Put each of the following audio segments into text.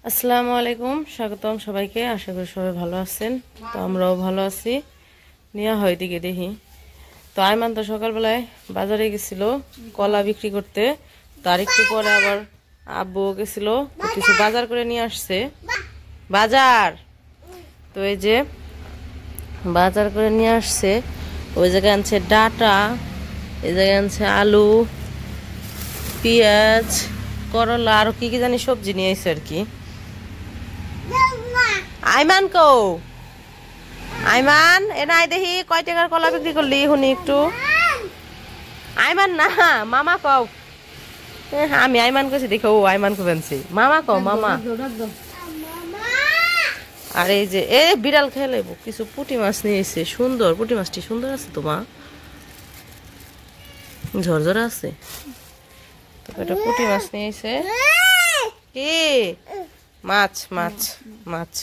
আসসালামু আলাইকুম, স্বাগতম সবাইকে। আশা করি সবাই ভালো আছেন। তো আমরাও ভালো আছি। নিয়ে হয় দিকে দেখি। তো আইমান তো সকালবেলায় বাজারে গেছিল কলা বিক্রি করতে। তার একটু পরে আবার আব্বু গেছিল, তো কিছু বাজার করে নিয়ে আসছে। বাজার তো এই যে বাজার করে নিয়ে আসছে। ওই জায়গায় আনছে ডাটা, এই জায়গায় আনছে আলু, পেঁয়াজ, করলা, আরো কি কি জানি সবজি নিয়ে এসে আর কি। আইমান কো, আইমান এ নাই দেখি কয় টাকার কলা বিক্রি করলি শুনি একটু। আইমান না, মামা কও। আমি আইমান কইছি দেখো, ও আইমান কবেনছি, মামা কও মামা। আর এই যে এ বিড়াল খেয়ে লেবো, কিছু পুঁটি মাছ নিয়ে এসে। সুন্দর পুঁটি মাছটি, সুন্দর আছে তো মা, ঝরঝরা আছে। তো এটা পুঁটি মাছ নিয়ে এসে। কি মাছ? মাছ মাছ।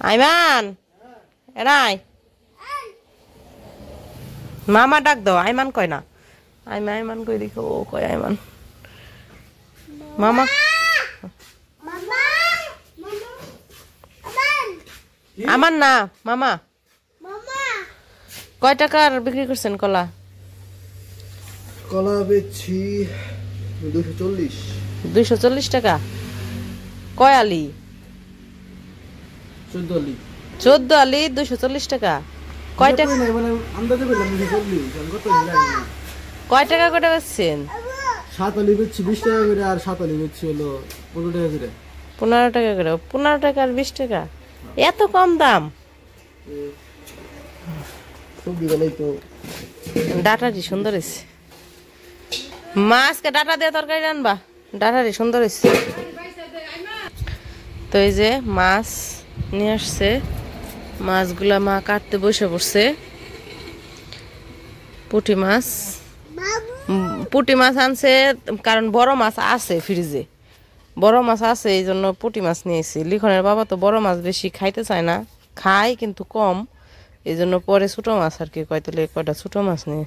আইমান এরাই মামা ডাক দাও, আইমান কয় না। আইমান আইমান কই দেখো, ও কয় আইমান মামা। আমার না মামা। কয় টাকার বিক্রি করছেন কলা? কলা বেচছি 240। 240 টাকা। কয় আলি? 14 আলি। 14 আলি 240 টাকা। কয় টাকা? মানে আন্দাজে বললাম 240, আমি কত জানি না। কয় টাকা করে বেচছেন? 7 আলি বেচছি 20 টাকা করে, আর 7 আলি বেচছি হলো 15 টাকা করে। 15 টাকা করে। 15 টাকা আর 20 টাকা, এত কম দাম? সবজি গেলেই তো। ডাটাটি সুন্দর হয়েছে। মাছকে ডাটা দিয়ে তরকারি রানবা, ডাটাটি সুন্দর হয়েছে। তো এই যে মাছ নিয়ে আসছে, মাছগুলা মা কাটতে বসে পড়ছে। পুঁটি মাছ, পুঁটি মাছ আনছে কারণ বড় মাছ আছে ফ্রিজে, বড় মাছ আছে এই জন্য পুঁটি মাছ নিয়েছি। লিখনের বাবা তো বড় মাছ বেশি খাইতে চায় না, খায় কিন্তু কম, এই জন্য পরে ছোটো মাছ আর কি কয়, তাহলে কয়টা ছোটো মাছ নিয়ে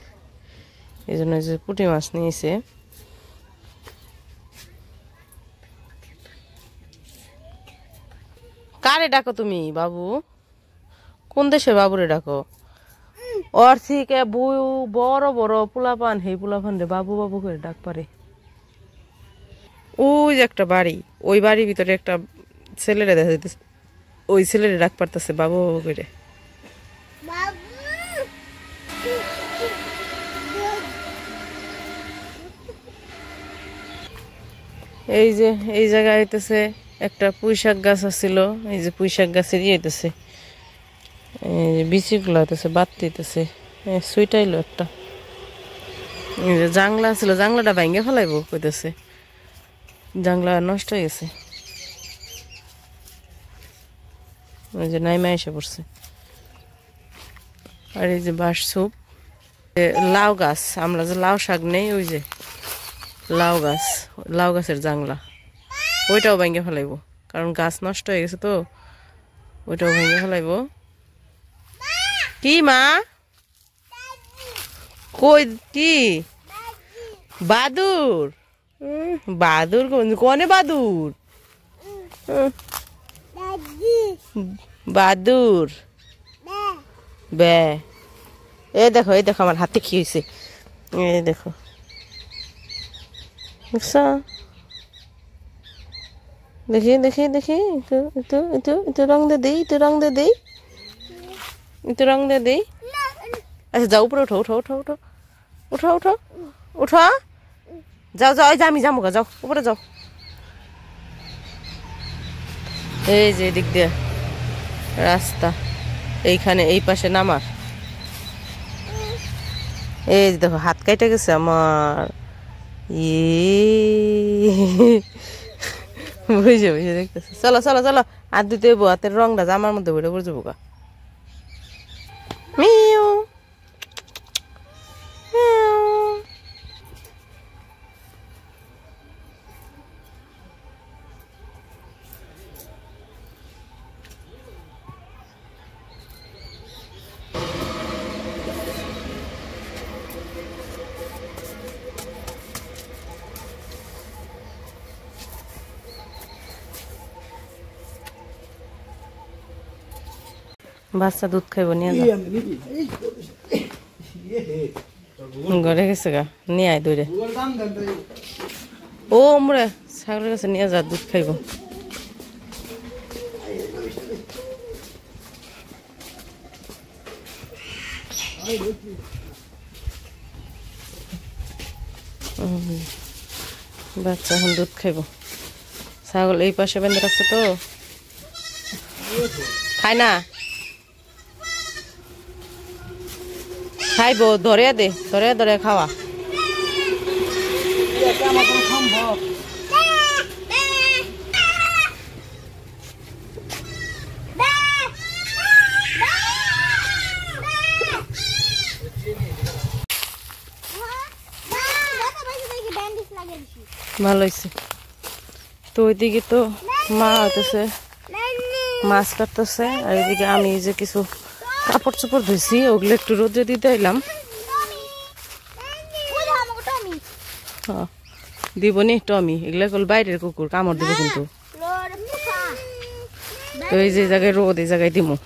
এই জন্য যে পুঁটি মাছ নিয়েছে। কারে ডাকো তুমি বাবু? কোন দেশের বাবুরে ডাকো? ওর থেকে বড় বড় পোলাপান, হে পোলাপান রে বাবু বাবু করে ডাক পারে। ওই যে একটা বাড়ি, ওই বাড়ির ভিতরে একটা ছেলেরে দেখা যাইতেছে, ওই ছেলেরে ডাক পারতেছে বাবু বাবু করে। এই যে এই জায়গায় হইতেছে একটা পুঁইশাক গাছ আছিল, এই যে পুঁইশাক গাছের হইতেছে, এই যে বিচিগুলো হইতেছে বাদ দিতেছে। সুইটাইলো একটা, এই যে জাংলা ছিল, জাংলাটা ভাঙ্গে ফেলাইবো কইতেছে, জাংলা নষ্ট হয়ে গেছে। ওই যে নাইমা এসে পড়ছে। আর এই যে বাঁশ সুপ, লাউ গাছ, আমরা যে লাউ শাক নেই, ওই যে লাউ গাছ, লাউ গাছের জাংলা, ওইটাও ভেঙে ফেলাইবো কারণ গাছ নষ্ট হয়ে গেছে, তো ওইটাও ভেঙে ফেলাইবো। কি মা? কই কি? বাদুর? বাদুর কনে বাদুর? বাদুর বে। এই দেখো, এই দেখো আমার হাতে কি হয়েছে, এই দেখো বুঝছো? দেখি দেখি দেখি, একটু একটু একটু একটু রং দিয়ে দিই, একটু রং দিয়ে দিই, একটু রং দিয়ে দিই। আচ্ছা যাও উপরে উঠো, উঠো উঠো উঠো উঠো উঠো উঠো, যাও যাও, এই যে আমি যাবো, যাও উপরে যাও। এই যে এদিক দিয়ে রাস্তা, এইখানে এই পাশে নামার। এই যে দেখো হাত কাইটে গেছে আমার, বুঝে বুঝে দেখতেছে। চলো চলো চলো, হাত দিতে হইব, হাতের রংটা জামার মধ্যে বইটা পড়ে যাবো গা। মিউ বাচ্চা দুধ খাইব নিয়ে যা। ঘরে গেছে গা, নিয়ে আয় দৌড়ে। ও মরে ছাগলের কাছে নিয়ে যা, দুধ খাইব। বাচ্চা এখন দুধ খাইব। ছাগল এই পাশে বেঁধে রাখছে তো, খাই না, খাইব। ধরে দে, ধরে ধরে খাওয়া। ভালো হয়েছে তো। ওইদিকে তো মা হইতেছে মাছ কাটতেছে, আর এদিকে আমি যে কিছু কাপড় চোপড় ধুইছি ওগুলো একটু রোদে দিতে এলাম। দিব নি টমি, এগুলো কল বাইরের কুকুর, কামড় দিব কিন্তু। তো এই যে জায়গায় রোদ, এই জায়গায় দিমু।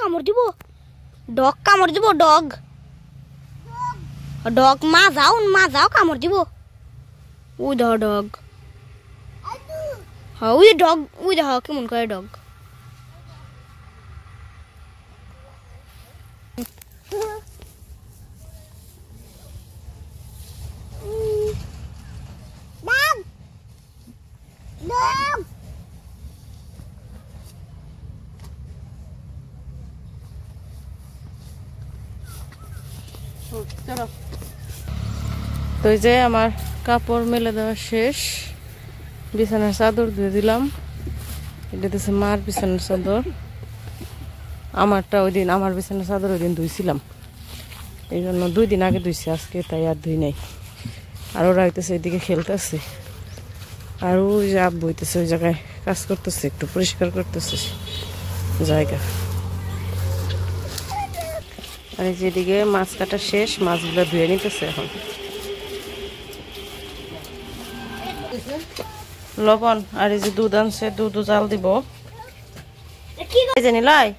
কামড় দিব, ডগ কামড় দিব, ডগ ডগ মা যাও কামড় দিব। ওই দেখো ডগ, ওই ডগ, ওই দেখো কেমন করে ডগ। তো এই যে আমার কাপড় মেলে দেওয়া শেষ, বিছানার চাদর ধুয়ে দিলাম। এটা দিচ্ছে মার বিছানার চাদর, আমারটা ওই দিন আমার বিছানার চাদর ওই দিন ধুইছিলাম, এই জন্য 2 দিন আগে ধুইছি, আজকে তাই আর ধুই নাই। আর ওরা হইতেছে এদিকে খেলতেছে, আর ওই যে আব্বু হইতেছে ওই জায়গায় কাজ করতেছে, একটু পরিষ্কার করতেছে জায়গা। আর এই যেদিকে মাছ কাটা শেষ, মাছগুলো ধুয়ে নিতেছে এখন। লবণ আর এই যে দুধ আনছে, দুধ জাল দিব। এই যে নিলয়,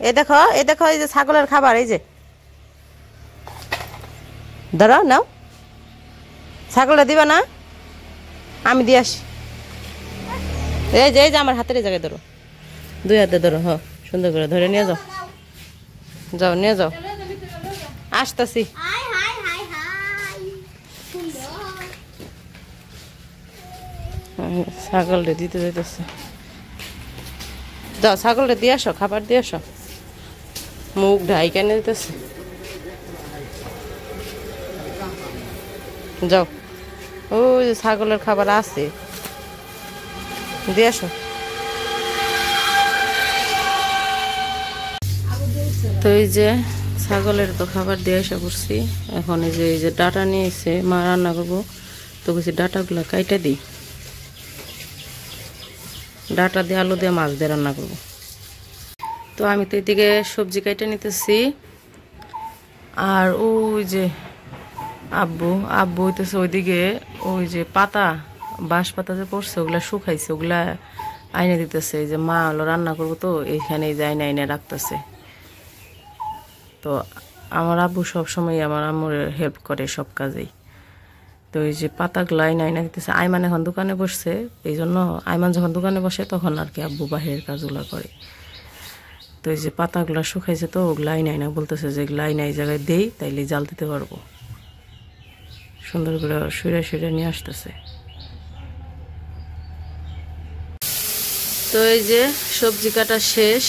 এই দেখো, এই দেখো, এই যে ছাগলের খাবার, এই যে ধরো নাও। ছাগলটা দিবা না, আমি দিয়ে আসি। এই যে আমার হাতের এই জায়গায় ধরো, 2 হাতে ধরো। হ, সুন্দর করে ধরে নিয়ে যাও, যাও নিয়ে যাও, আসতেছি। ছাগলটা দিতে যাইতেছে, যাও ছাগলটা দিয়ে আসো, খাবার দিয়ে আসো। মুখ ঢাই কেনে দিতেছে, যাও। ওই যে ছাগলের খাবার আছে, দিয়ে আসো। তো এই যে ছাগলের তো খাবার দিয়ে আসা করছি। এখন এই যে ডাটা নিয়ে এসে মা রান্না করবো, তো বলছি ডাটাগুলো কাইটা দিই, ডাটা দিয়ে আলু দিয়ে মাছ দিয়ে রান্না করবো। তো আমি তো এদিকে সবজি কাইটা নিতেছি, আর ওই যে আব্বু হইতেছে ওইদিকে ওই যে পাতা, বাঁশ পাতা যে পড়ছে ওগুলা শুকাইছে, ওগুলা আইনে দিতেছে। এই যে মা হলো রান্না করবো, তো এইখানে যে আইনে রাখতেছে। তো আমার আব্বু সবসময় আমার আম্মুর হেল্প করে সব কাজেই। তো এই যে পাতাগুলো আইনে দিতেছে। আইমান এখন দোকানে বসছে, এই জন্য আইমান যখন দোকানে বসে তখন আর কি আব্বু বাহিরের কাজগুলো করে। তো এই যে পাতাগুলো শুকাইছে, তো ওগুলো আইনা বলতেছে যে এগুলো আইনা এই জায়গায় দেই, তাইলে জাল দিতে পারবো। সুন্দর করে সুরে নিয়ে আসতেছে। তো এই যে সবজি কাটা শেষ,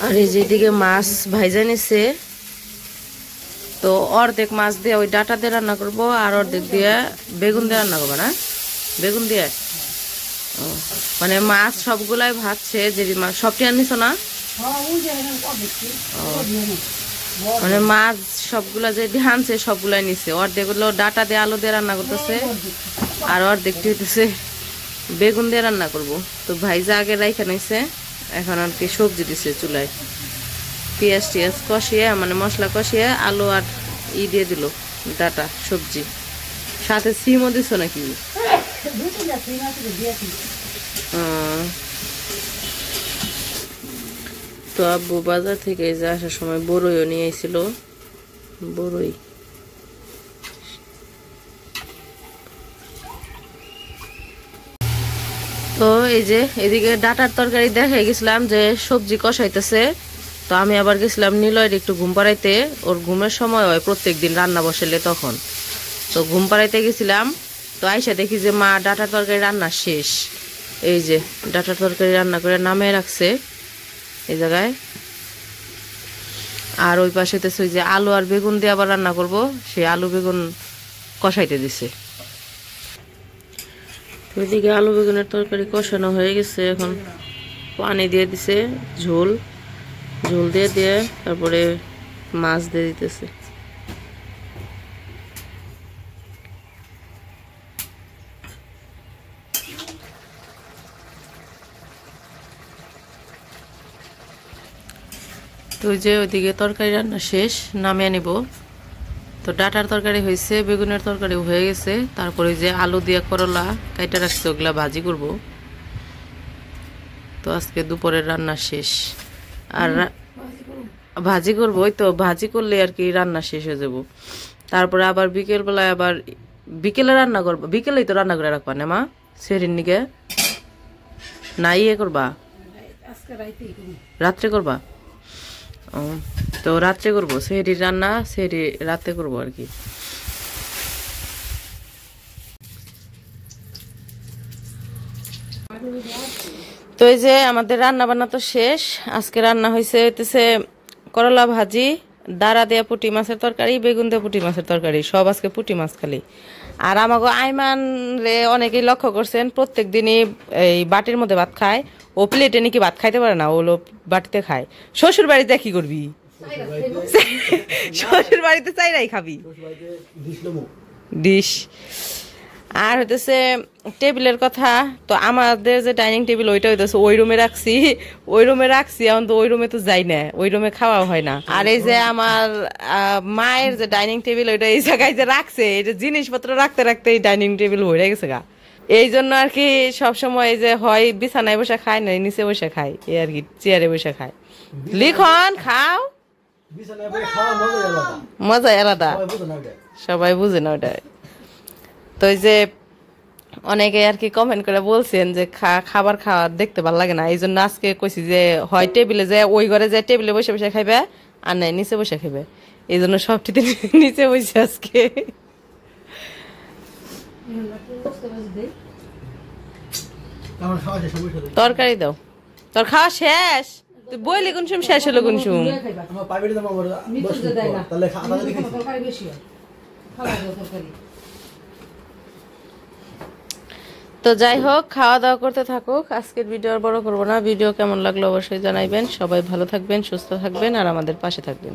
আর এই যে এদিকে মাছ ভাইজা নিছে। তো অর্ধেক মাছ দিয়ে ওই ডাটা দিয়ে রান্না করবো, আর অর্ধেক দিয়ে বেগুন দিয়ে রান্না করবো না। বেগুন দিয়ে ও, মানে মাছ সবগুলাই ভাজছে যে মাছ সবটি আনিস না ও, মানে মাছ সবগুলা যে আনছে সবগুলাই নিছে অর্ধেক গুলো ডাটা দিয়ে আলু দিয়ে রান্না করতেছে আর অর্ধেকটি হইতেছে বেগুন দিয়ে রান্না করব। তো ভাইজা আগে রাইখা নিছে, এখন আর কি সবজি দিছে চুলায়, পেঁয়াজ টিয়াজ কষিয়ে মানে মশলা কষিয়ে আলু আর দিয়ে দিল ডাটা সবজি, সাথে সিমও দিছ নাকি? তো আব্বু বাজার থেকে যে আসার সময় বড়ইও নিয়ে এসেছিল, বড়ই তো এই যে এদিকে ডাটার তরকারি দেখাই গেছিলাম যে সবজি কষাইতেছে। তো আমি আবার গেছিলাম নিলয়ের একটু ঘুম পাড়াইতে, ওর ঘুমের সময় হয় প্রত্যেক দিন রান্না বসালে তখন, তো ঘুম পাড়াইতে গেছিলাম। তো আইসা দেখি যে মা ডাটার তরকারি রান্না শেষ, এই যে ডাটার তরকারি রান্না করে নামে রাখছে এই জায়গায়। আর ওই পাশে তো ওই যে আলু আর বেগুন দিয়ে আবার রান্না করব, সেই আলু বেগুন কষাইতে দিছে। ওইদিকে আলু বেগুনের তরকারি কষানো হয়ে গেছে, এখন পানি দিয়ে দিছে, ঝোল ঝোল দিয়ে দিয়ে তারপরে মাছ দিয়ে দিতেছে। তো ওই যে ওইদিকে তরকারি রান্না শেষ, নামিয়ে নিব। তো ডাটার তরকারি হয়েছে, বেগুনের তরকারিও হয়ে গেছে, তারপরে যে আলু দিয়ে করলা কাইটা রাখছে ওগুলা ভাজি করব। তো আজকে দুপুরের রান্না শেষ, আর ভাজি করবো, ওই তো ভাজি করলে আর কি রান্না শেষ হয়ে যাব। তারপরে আবার বিকেল বেলায় আবার বিকেলে রান্না করবো, বিকেলেই তো রান্না করে রাখবা না মা সেরির নিকে না ইয়ে করবা রাত্রে করবা? ও, তো রাত্রে করবো সেহরির রান্না, সেহরি রাতে করবো আর কি। তো এই যে আমাদের রান্না বান্না তো শেষ। আজকে রান্না হয়েছে হইতেছে করলা ভাজি, দাঁড়া দেয়া পুঁটি মাছের তরকারি, বেগুন দেয়া পুঁটি মাছের তরকারি, সব আজকে পুঁটি মাছ খালি। আর আমাকে আইমান রে অনেকেই লক্ষ্য করছেন প্রত্যেক দিনই এই বাটির মধ্যে ভাত খায়, ও প্লেটে নাকি ভাত খাইতে পারে না, ওগুলো বাটিতে খায়। শ্বশুর বাড়িতে কি করবি? শ্বশুর বাড়িতে চাইরাই খাবি ডিশ। আর হইতেছে টেবিলের কথা, তো আমাদের যে ডাইনিং টেবিল ওইটা হইতেছে ওই রুমে রাখছি, এখন তো ওই রুমে তো যাই না, ওই রুমে খাওয়া হয় না। আর এই যে আমার মায়ের যে ডাইনিং টেবিল ওইটা এই জায়গায় যে রাখছে, এটা জিনিসপত্র রাখতে রাখতে এই ডাইনিং টেবিল হয়ে গেছে গা। এই জন্য আর কি সবসময় এই যে হয় বিছানায় বসে খায় না নিচে বসে খায়, এই আর কি চেয়ারে বসে খায়। লিখন খাও, মজা আলাদা, সবাই বুঝে না ওটা। তো এই যে অনেকে আর কি কমেন্ট করে বলছেন যে খাবার খাওয়ার দেখতে ভালো লাগে না, এই জন্য আজকে কইছি যে হয় টেবিলে যে ওই ঘরে যে টেবিলে বসে বসে খাইবে, আর নাই নিচে বসে খাইবে, এই জন্য সবটিতে নিচে বসে আজকে। তরকারি দাও, তোর খাওয়া শেষ? তুই বইলি কোন সময় শেষ হলো কোন সময়? তো যাই হোক, খাওয়া দাওয়া করতে থাকুক। আজকের ভিডিও আর বড় করবো না, ভিডিও কেমন লাগলো অবশ্যই জানাইবেন। সবাই ভালো থাকবেন, সুস্থ থাকবেন আর আমাদের পাশে থাকবেন।